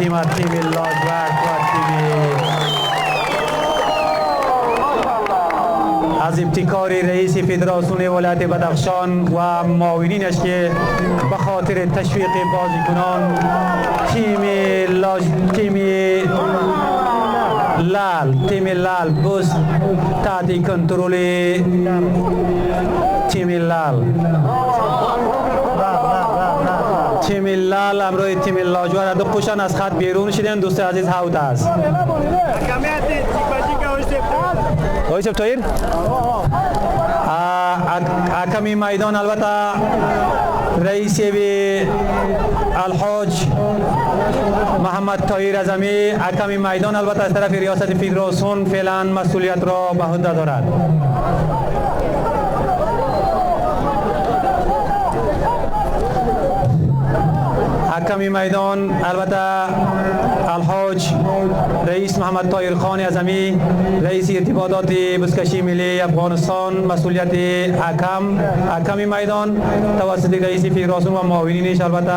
تیم لاجورد و تیم از ابتکار رئیس فدراسیون ولایت بدخشان و معاونینش که به خاطر تشویق بازیکنان تیم لال بس تحت کنترل تیم لال امروی تیم لاجورد دو پوشان از خط بیرون شدن. دوست عزیز هاوت است آیسف تایر حکمی میدان البته رئیس الحاج محمد طاهر اعظمی حکمی میدان البته از طرف ریاست فدراسیون فعلا مسئولیت را به عهده دارد. حکمی میدان البته الحاج رئیس محمد طاهر خان اعظمی رئیس ارتباطات بزکشی ملی افغانستان مسئولیت حکمی میدان توسط رئیس فدراسیون و معاونینش البته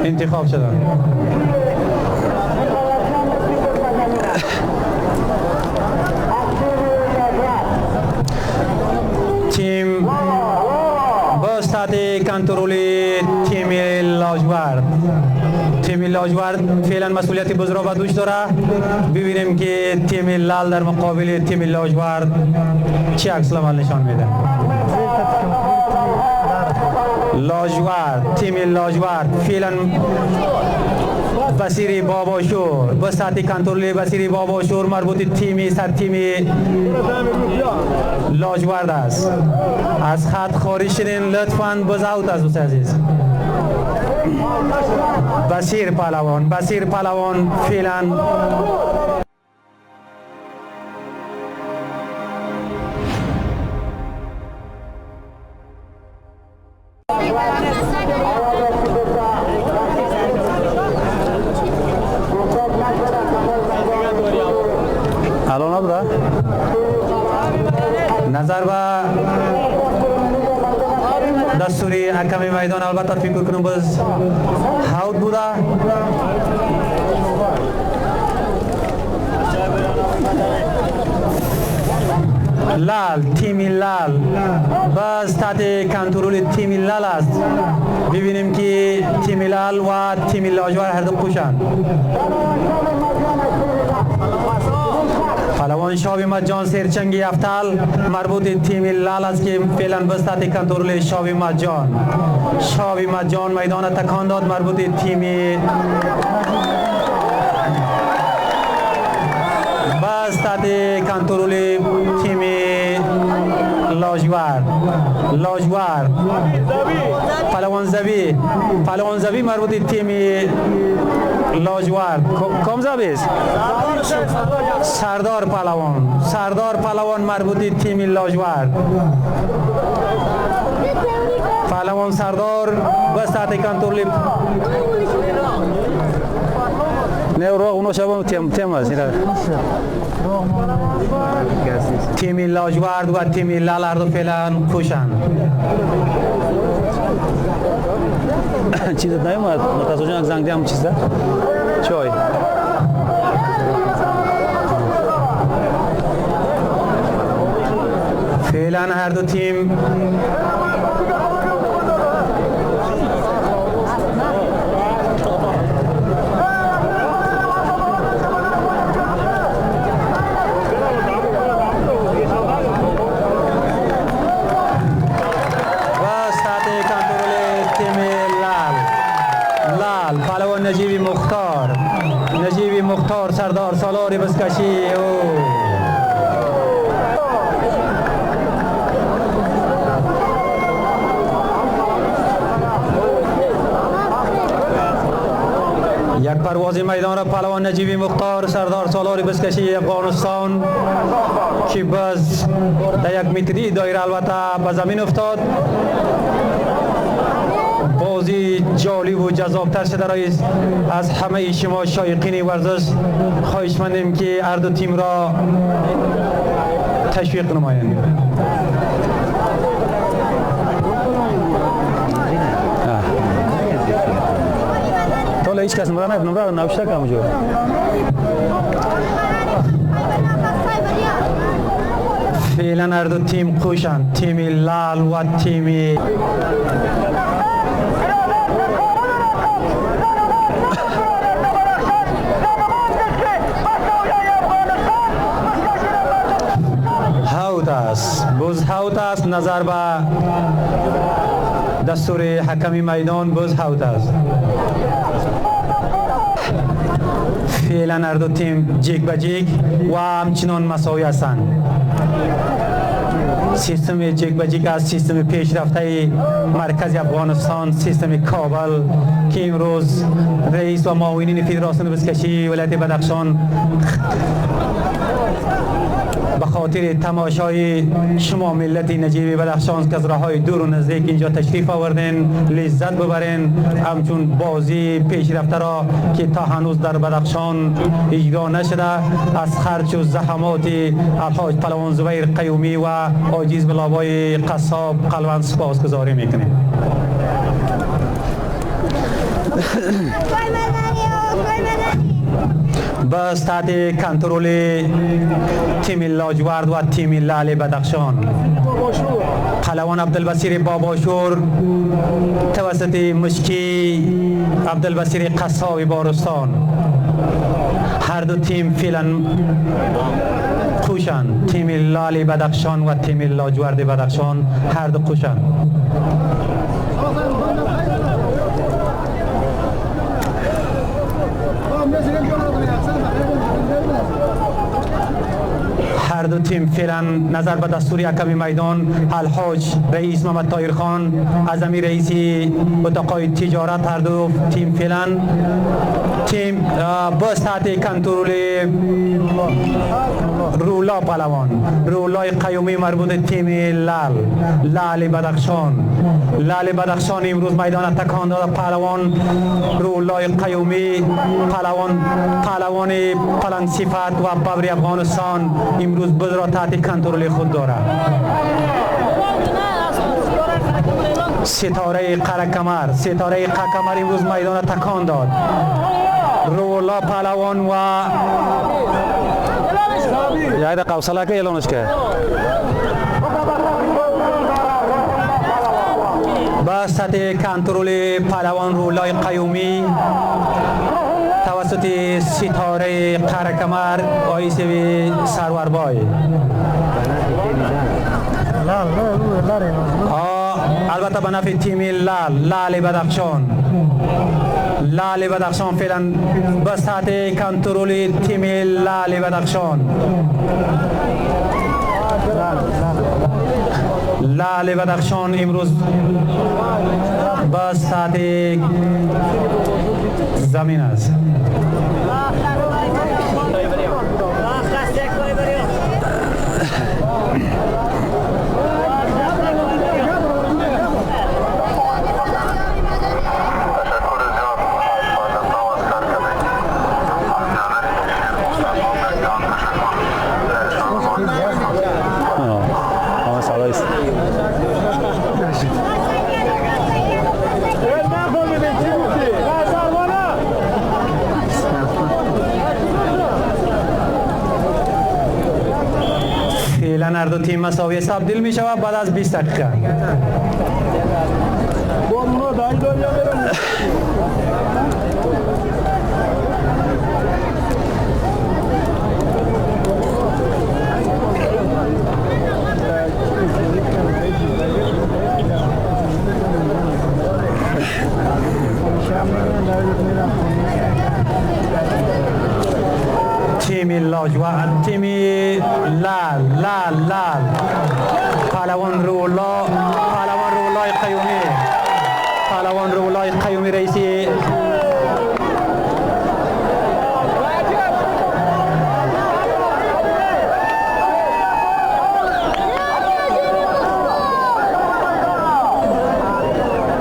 انتخاب شدند. تیم باز تحت کنترل تیم لاجورد فعلا مسئولیت بزرگ به دوش داره. ببینیم که تیم لال در مقابل تیم لاجورد چه عکس العمل نشان میده. تیم لاجورد فعلا بصیر باباشور بس تحت کنترل بصیر باباشور مربوط تیم لاجورد است. از خط خارج شدین لطفاً بزاوت از دوست عزیز. بصیر پهلوان فعلا الان نبوده نظر به دستوری حکم میدان البته فکر کنم باز هاوت بوده. تیم لال باز تحت کنترل تیم لال است. ببینیم که تیم لال و تیم لاجورد هر دو پوشند. پهلوان شاوی مجان سرچنگی افتال مربوط تیم لال است که فعلا بس تحت کنترل شاوی مجان میدان تکان داد مربوط تیم بس تحت کنترل تیم لاجورد پهلوان زبی مربوط تیم لاجورد کم زبیست سردار پهلوان مربوط تیم لاجورد پهلوان سردار بس تحت کنترل نه رو اونو شبم تیم است تیم لاجورد و تیم لال هر دو فعلا خوشند. چیز نیومد متاسفانه زنگ دیدم چیز ده چای فعلا هر دو تیم نجیبی مختار سردار سالاری بسکشی یک پرواز میدان را پهلوان نجیبی مختار سردار سالاری بسکشی افغانستان که باز در یک متری دایره البته به زمین افتاد. بازی جالب و جذاب‌تر شده رئیس از همه شما شایقین ورزش خواهش مندیم که هر دو تیم را تشویق نمایند. هیچ کس نمره نوشته که همونجا فعلا هر دو تیم خوشند، تیم لال و تیم هاوت است. باز هاوت است. نظر به دستور حکمی میدان باز هاوت است. فعلا هر دو تیم جیک به جیک و همچنان مساوی هستند. سیستم جیک به جیک از سیستم پیشرفته مرکز افغانستان، سیستم کابل که امروز رئیس و معاونین فدراسیون بزکشی ولایت بدخشان به خاطر تماشای شما ملت نجیب بدخشان که از راههای دور و نزدیک اینجا تشریف آوردین لذت ببرین، همچون بازی پیشرفته را که تا هنوز در بدخشان اجرا نشده از خرج و زحمات الحاج پهلوان زبیر قیومی و عاجز بلابای قصاب قلباً سپاسگزاری میکنیم. بس تحت کنترل تیم لاجورد و تیم لعل بدخشان پهلوان عبدالبصیر باباشور توسط مشکی عبدالبصیر قصاب بارستان. هر دو تیم فعلا خوشند، تیم لعل بدخشان و تیم لاجورد بدخشان هر دو خوشند. هر دو تیم فعلا نظر به دستور حکم میدان الحاج رئیس محمد طاهر خان اعظمی رئیس اتاقای تجارت هر دو تیم فعلا تیم باز تحت کنترل رولا پهلوان رولای قیومی مربوط تیم لعل بدخشان. لعل بدخشان امروز میدان تکان داد. پهلوان رولای قیومی پهلوان پلنگ صفت و ببر افغانستان امروز بز را تحت کنترل خود دارد. ستاره قرکمر امروز میدان تکان داد. رولا پهلوان و یاد قوسلا که اعلانش کرد. با سطح کنترل پهلوان رولای قیومی توسط ستاره قرکمر آیسوی سروربای. البته به نفع تیم لعل بدخشان. لعل بدخشان فعلا به سطح کنترل تیم لعل بدخشان. لعل بدخشان امروز به سطح زمین است. هر دو تیم مساوی تبدیل می شود بعد از 20 دقیقه. تیم لاجورد تیم لال پهلوان رولای قیومی رئیسی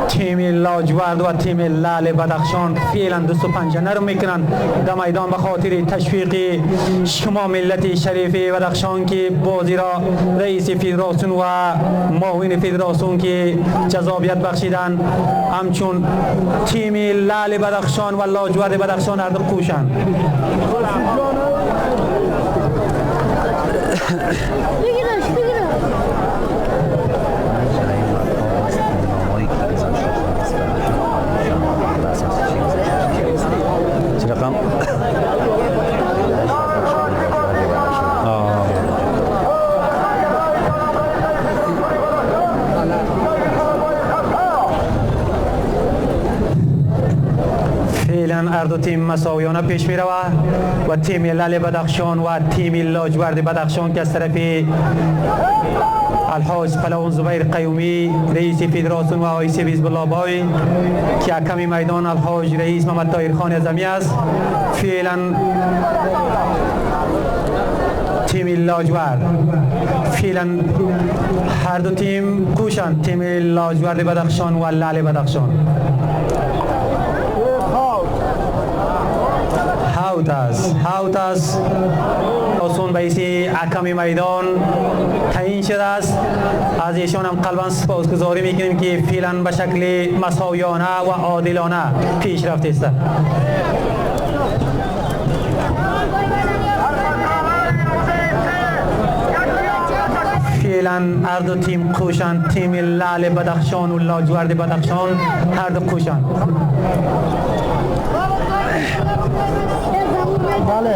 تیم لاجورد و تیم لعل بدخشان فعلا دست و پنجه نرم میکنن در میدان به خاطر تشویق شما ملت شریف بدخشان که بازی را رئیس فدراسیون و معاون فدراسیون که جذابیت بخشیدن. همچون تیم لعل بدخشان و لاجورد بدخشان هر دو کوشن. رقم فعلا هر دو تیم مساویانه پیش می روه و تیم لعل بدخشان و تیم لاجورد بدخشان که از طرف الحاج پلوان زبیر قیومی رئیس فدراسیون و آیسی حزب الله بای که حکم میدان الحاج رئیس محمد طاهر خان اعظمی است. فعلا تیم لاجورد فعلا هر دو تیم کوشند، تیم لاجورد بدخشان و لعل بدخشان. هاوت است آسون بیسی حکم میدان تعیین شده است. از ایشان هم قلبا سپاسگزاری میکنیم که فعلا به شکل مساویانه و عادلانه پیش رفته است. فعلا هر دو تیم کوشند، تیم لعل بدخشان و لاجورد بدخشان هر دو کوشند. بله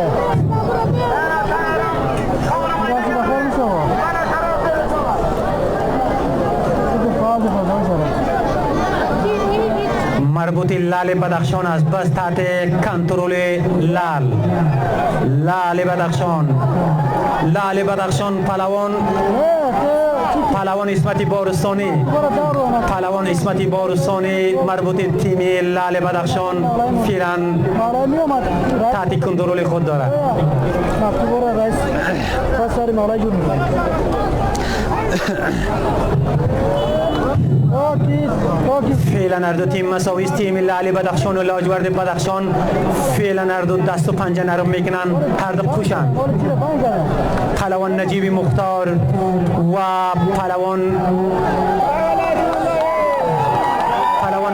مربوط لعل بدخشان است بس تحت کنترل لعل بدخشان پهلوان اسمت بارستانی مربوط تیم لعل بدخشان فعلا تحت کنترل خود دارد. فعلا هر دو تیم مساوی است. تیم لعل بدخشان و لاجورد بدخشان فعلا هر دو دست و پنجه نرم میکنن، هر دو کوشند. پهلوان نجیب مختار و پهلوان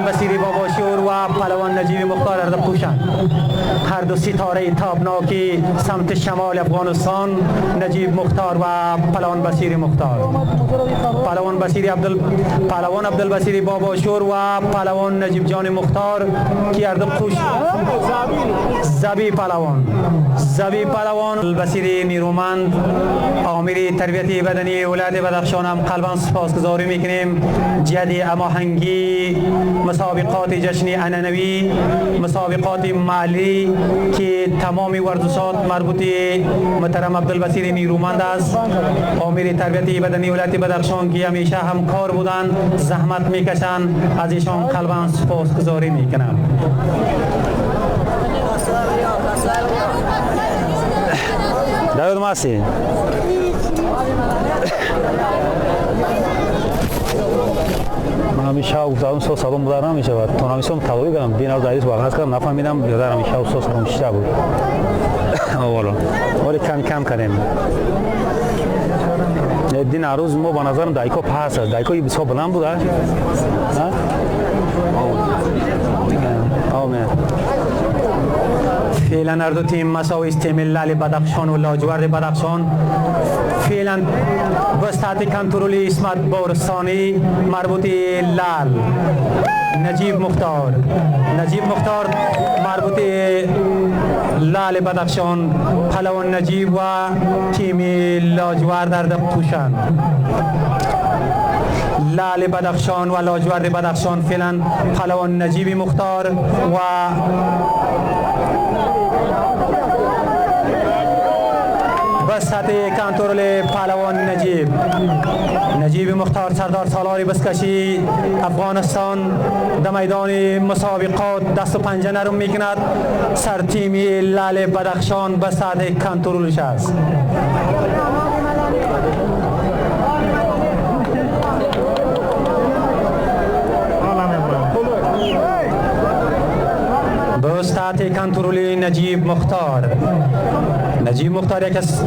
بصیری باباشور و پهلوان نجیب مختار هر دو کوشند. هر دو ستاره تابناکی سمت شمال افغانستان، نجیب مختار و پهلوان بصیری مختار. پهلوان عبدالبصیری باباشور و پهلوان نجیب جان مختار که هر دو کوش. زبی پهلوان البصیری نیرومند آمر تربیتی بدنی ولایت بدخشان هم قلبا سپاسگزاری میکنیم. جهت هماهنگی مسابقات جشن عنعنوی، مسابقات محلی که تمام ورزشات مربوط محترم عبدالبصیر نیرومند است، آمر تربیتی بدنی ولایت بدخشان که همیشه همکار بودند، زحمت میکشند، از ایشان قلبا سپاسگزاری میکنم. داود ماسی من همیشه گفتم سو سالم بودم میشه و تو همیشه تلاوی کردم دینا دایس واقعا کردم نفهمیدم یادم همیشه سو سالم شده بود اولا ولی کم کردیم دین روز ما به نظرم دایکو پاس دایکو بسیار بلند بود نه آمین. فعلا هر دو تیم مساوی است. تیم لعل بدخشان و لاجورد بدخشان فعلا بستات کنترل اسمت بارستانی مربوط لعل، نجیب مختار مربوط لعل بدخشان، پهلوان نجیب و تیم لاجورد در پوشن. لعل بدخشان و لاجورد بدخشان فعلا پهلوان نجیب مختار و بسات کنترل پهلوان نجیب مختار سردار سالاری بسکشی افغانستان در میدان مسابقات دست و پنجه نرم میکند. سر تیم لعل بدخشان بسات کنترلش است. کنترل نجیب مختار. نجیب مختار یک از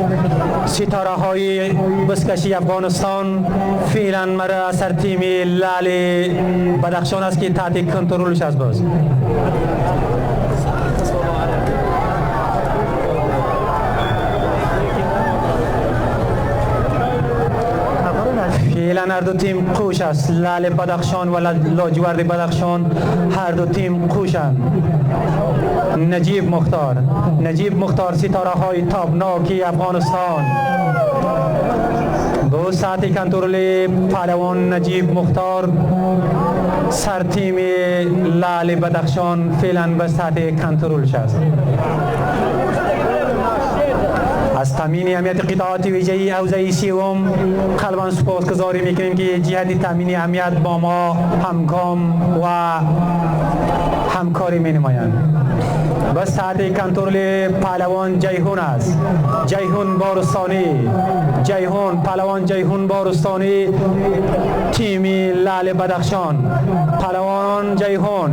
ستاره های بسکشی افغانستان فعلا مرا سر تیم لال بدخشان است که تحت کنترلش است. باز فعلا هر دو تیم کوش است. لال بدخشان و لاجورد بدخشان هر دو تیم کوشند. نجیب مختار ستاره های تابناکی افغانستان با ساعت کنترل پهلوان نجیب مختار سر تیم لال بدخشان فعلا به ساعت کنترلش است. از تامین امنیت قطعات ویژه‌ای حوزه سیوم قلباً سپاسگزاری میکنیم که جهت تامین امنیت با ما همگام و همکاری می نمایند. به ساعت کنترل پهلوان جیهون است. جیهون بارستانی، پهلوان جیهون بارستانی تیم لال بدخشان. پهلوان جیهون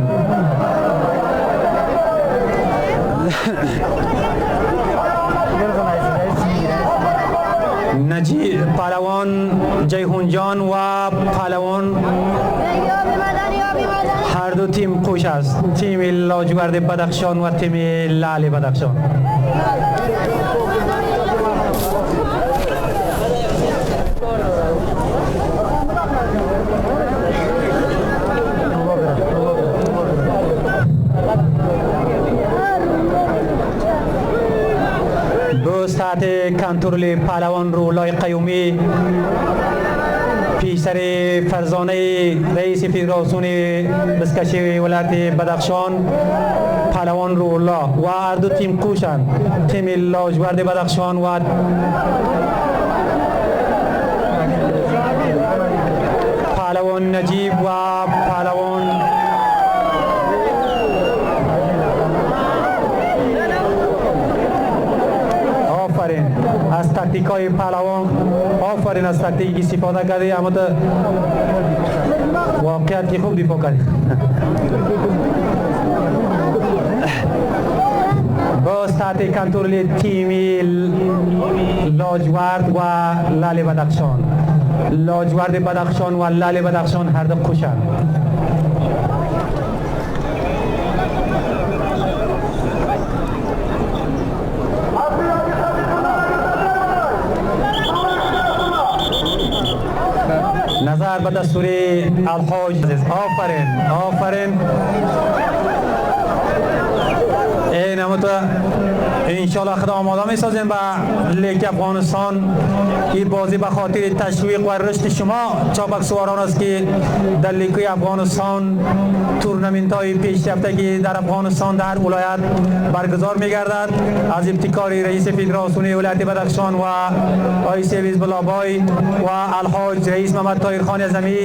پهلوان جیهون جان و پهلوان هر دو تیم خوش است. تیم لاجورد بدخشان و تیم لال بدخشان. ساعت کنترل پهلوان رولای قیومی پیشتر فرزانه رئیس فدراسیون بسکشی ولایت بدخشان پهلوان رولا و هر دو تیم کوشند. تیم لاجورد بدخشان و پهلوان نجیب و پهلوان از تاکتیک های پهلوان آفرین از تاکتیکی استفاده کردی، اما تو واقعیت که خوب دفاع کردی. با ساعت کنترل تیم لاجورد و لال بدخشان. لاجورد بدخشان و لال بدخشان هر دو خوشند. نظر به دستور الحاج. آفرین این همه تو انشالله خدا آماده می سازیم به لیگ افغانستان. این بازی به خاطر تشویق و رشد شما چابک سواران است که در لیگ افغانستان تورنمنت های پیشرفته که در افغانستان در ولایت برگزار می گردد از ابتکار رئیس فدراسیون ولایت بدخشان و آقای سیویز بلابای و الحاج رئیس محمد طاهر خان اعظمی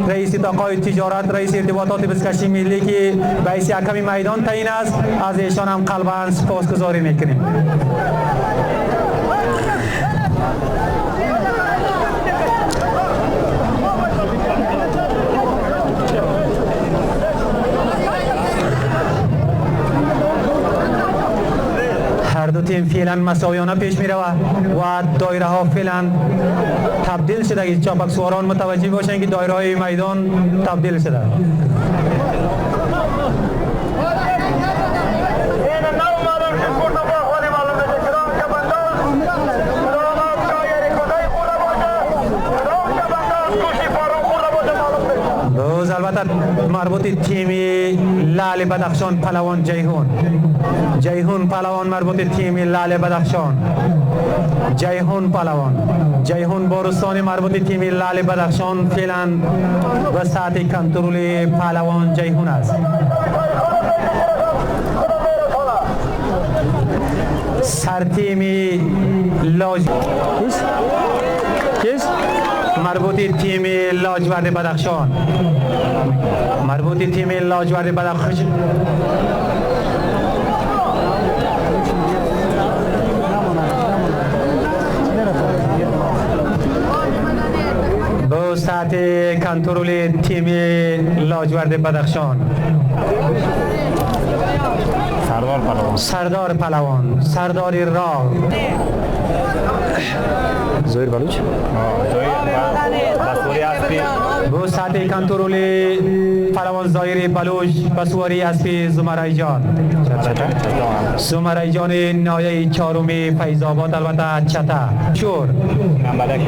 رئیس اتاقای تجارت رئیس ارتباطات بسکشی ملی که به حیث حکم میدان تعیین است. از ایشان هم قلباً سپاسگزاری میکنیم. هر دو تیم فعلا مساویانه پیش می رود و دایره ها فعلا تبدیل شده. چابک سواران متوجه باشند که دایره های میدان تبدیل شده. البته مربوط تیم لال بدخشان پهلوان جیهون پهلوان مربوط تیم لال بدخشان جیهون بارستانی مربوط تیم لال بدخشان فعلا به ساعت کنترل پهلوان جیهون است. سر تیم مربوط تیم لاجورد بدخشان با ساعت کنترل تیم لاجورد بدخشان سردار پهلوان. سردار پهلوان، سردار راه. زهیر بلوچ. بسواری اسبی. با سطح کنترل پهلوان زهیر بلوچ به سواری اسب زمرای جان. زمرای جان نایه چهارمی فیض آباد، البته چته شور. نمبر یک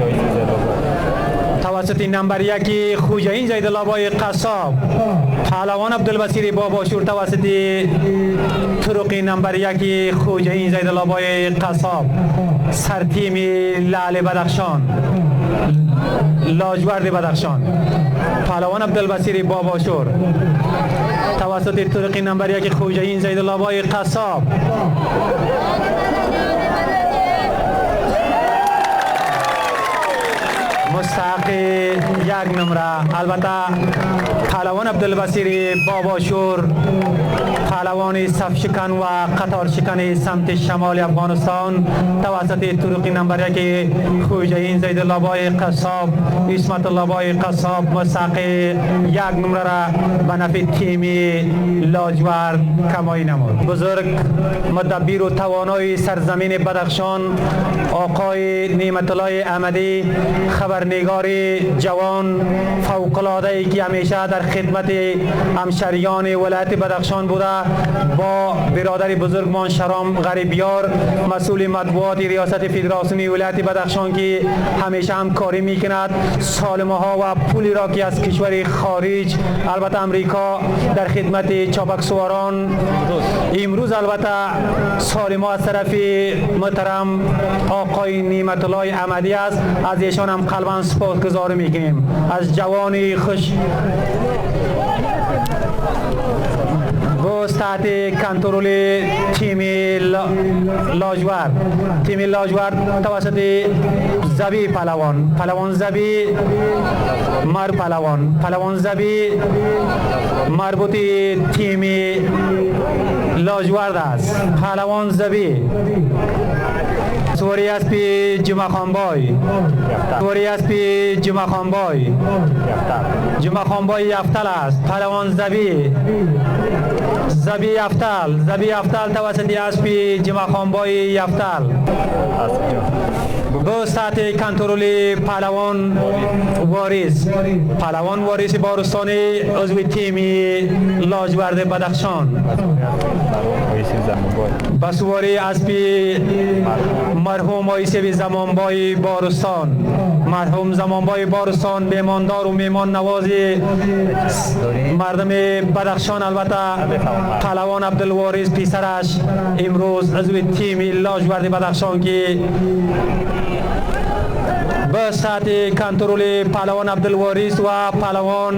توسط نمبر یکی خوجین زیدالله بای قصاب، پهلوان عبدالبصیر باباشور توسط طرق نمبر یکی خوجین زیدالله بای قصاب، سرتیم لعل بدخشان، لاجورد بدخشان، پهلوان عبدالبصیر باباشور توسط طرق نمبر یکی خوجین زیدالله بای قصاب. مستحق یک نمره البته پهلوان عبدالبصیر باباشور، پهلوان صف شکن و قطار شکن سمت شمال افغانستان توسط طرق نمبر یک خوجین زیدالله بای قصاب، اسمت الله بای قصاب مستحق یک نمره را به نفع تیم لاجورد کمایی نمود. بزرگ مدبیر و توانای سرزمین بدخشان آقای نعمت الله احمدی، خبرنگار جوان فوق‌العاده ای که همیشه در خدمت همشهریان ولایت بدخشان بوده، با برادر بزرگمان شرام غریبیار مسئول مطبوعات ریاست فدراسیون ولایت بدخشان که همیشه همکاری میکند، سالمها و پولی را که از کشور خارج البته امریکا در خدمت چابک سواران امروز البته سالمها از طرف محترم آقای نعمت الله احمدی است، از ایشان هم قلبا سپاسگزاری میکنیم. از جوانی خوش تحت کنترل تیم لاجورد، تیم لاجورد توسط زبی پهلوان، پهلوان زبی مر پهلوان، پهلوان زبی مربوط تیم لاجورد است. پهلوان زبی سواری اسبی جمعه خانبای، سواری اسبی جمعه خانبای، جمعه خانبای یفتل است. پهلوان زبی زبی یفتل، زبی یفتل توسط اسبی جمعه خانبای یفتل. با سطح کنترل پهلوان واریس، پهلوان واریس بارستانی عضو تیم لاجورد بدخشان، با سواری اسبی مرحوم آیسیب زمانبای بارستان، مرحوم زمانبای بارستان میماندار و میمان نواز مردم بدخشان، البته پهلوان عبدالواریس پسرش امروز عضو تیم لاجورد بدخشان که به سطح کنترل پهلوان عبدالواریس و پهلوان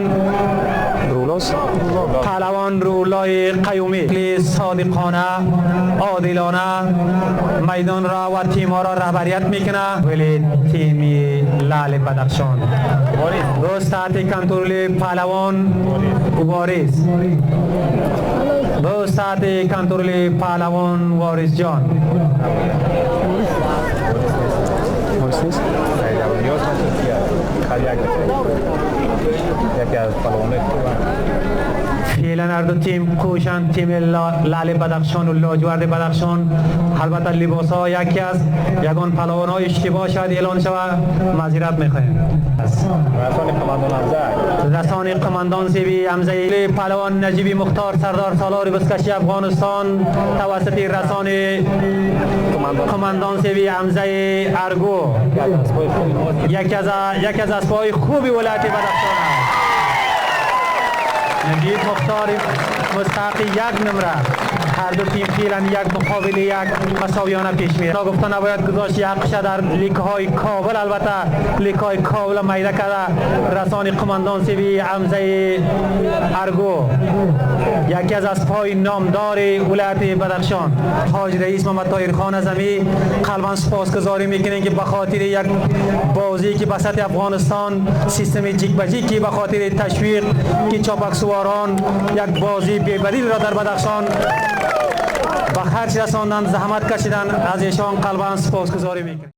رولاس، پهلوان رولای قیومی صادقانه عادلانه میدان را و تیم را رهبریت میکنه. ولی تیم لعل بدخشان به سطح کنترل پهلوان واریس، به سطح کنترل پهلوان واریس جان. فعلا هر دو تیم کوشند، تیم لعل بدخشان و لاجورد بدخشان البته لباس ها یکی است، یگان پهلوان های اشتباه شاید اعلان شود، معذرت میخواهیم. رسان قماندان سیبی حمزه، پهلوان نجیبی مختار سردار سالار بسکشی افغانستان توسط رسان قماندان سیبی حمزه ارگو، یکی از اسبای خوبی ولایت بدخشان است. نجیب مختار مستحق یک نمره. هر دو تیم فعلا یک مقابل یک مساویانه پیش میره. گفتن نباید گذاشت یقش در لیگ های کابل، البته لیگ های کابل میده کرده رسان قماندان سیبی حمزه ارگو، یکی از اسبهای نامدار ولایت بدخشان. حاج رئیس محمد طاهر خان اعظمی قلبا سپاسگزاری میکنیم که به خاطر یک بازی که به سطح افغانستان سیستم جیک بجیک که به خاطر تشویق که چابک سواران یک بازی بی‌بدیل را در بدخشان به خرج رساندن، زحمت کشیدن، از ایشان قلبا سپاسگزاری میکنیم.